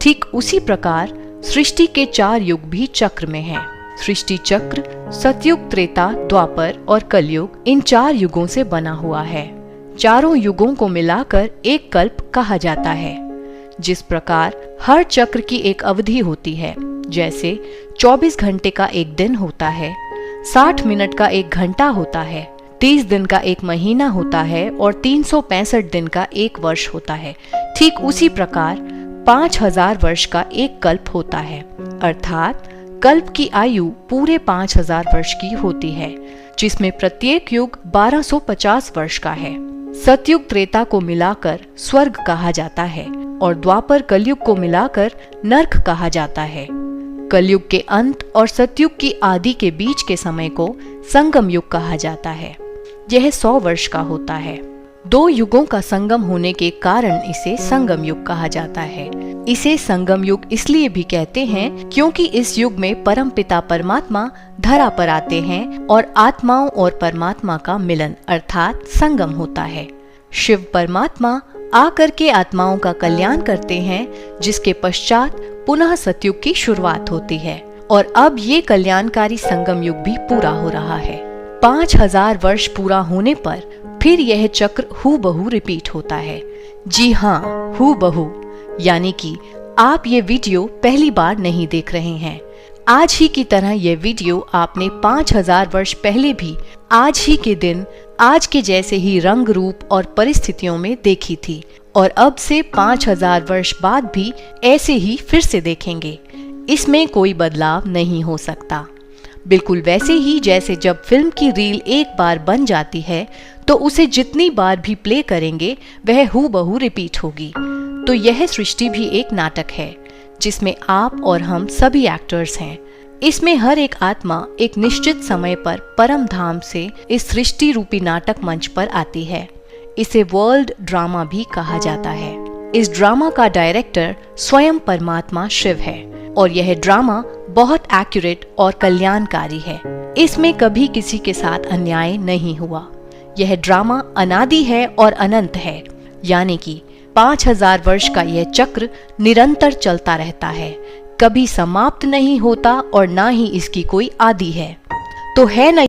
ठीक उसी प्रकार सृष्टि के 4 युग भी चक्र में हैं। सृष्टि चक्र सतयुग, त्रेता, द्वापर और कलयुग इन 4 युगों से बना हुआ है। चारों युगों को मिलाकर एक कल्प कहा जाता है। जिस प्रकार हर चक्र की एक अवधि होती है, जैसे 24 घंटे का एक दिन होता है, 60 मिनट का एक घंटा होता है, 30 दिन का एक महीना होता है और 365 दिन का एक वर्ष होता है, ठीक उसी प्रकार 5000 वर्ष का एक कल्प होता है। अर्थात कल्प की आयु पूरे 5000 वर्ष की होती है, जिसमें प्रत्येक युग 1250 वर्ष का है। सतयुग, त्रेता को मिलाकर स्वर्ग कहा जाता है और द्वापर, कलयुग को मिलाकर नर्क कहा जाता है। कलयुग के अंत और सतयुग की आदि के बीच के समय को संगम युग कहा जाता है। यह 100 वर्ष का होता है। 2 युगों का संगम होने के कारण इसे संगम युग कहा जाता है। इसे संगम युग इसलिए भी कहते हैं क्योंकि इस युग में परमपिता परमात्मा धरा पर आते हैं और आत्माओं और परमात्मा का मिलन अर्थात संगम होता है। शिव परमात्मा आकर के आत्माओं का कल्याण करते हैं, जिसके पश्चात पुनः सतयुग की शुरुआत होती है और अब ये कल्याणकारी संगम युग भी पूरा हो रहा है। 5000 वर्ष पूरा होने पर फिर यह चक्र हूबहू रिपीट होता है। जी हाँ, हूबहू, यानी कि आप ये वीडियो पहली बार नहीं देख रहे हैं। आज ही की तरह ये वीडियो आपने 5000 वर्ष पहले भी आज ही के दिन आज के जैसे ही रंग, रूप और परिस्थितियों में देखी थी और अब से 5000 वर्ष बाद भी ऐसे ही फिर से देखेंगे। इसमें कोई बदलाव नहीं हो सकता। बिल्कुल वैसे ही जैसे जब फिल्म की रील एक बार बन जाती है तो उसे जितनी बार भी प्ले करेंगे वह हूबहू रिपीट होगी। तो यह सृष्टि भी एक नाटक है जिसमें आप और हम सभी एक्टर्स हैं। इसमें हर एक आत्मा एक निश्चित समय पर परम धाम से इस सृष्टि रूपी नाटक मंच पर आती है। इसे वर्ल्ड ड्रामा भी कहा जाता है। इस ड्रामा का डायरेक्टर स्वयं परमात्मा शिव है और यह ड्रामा बहुत एक्यूरेट और कल्याणकारी है। इसमें कभी किसी के साथ अन्याय नहीं हुआ। यह ड्रामा अनादि है और अनंत है, यानी कि 5000 वर्ष का यह चक्र निरंतर चलता रहता है, कभी समाप्त नहीं होता और ना ही इसकी कोई आदि है। तो है न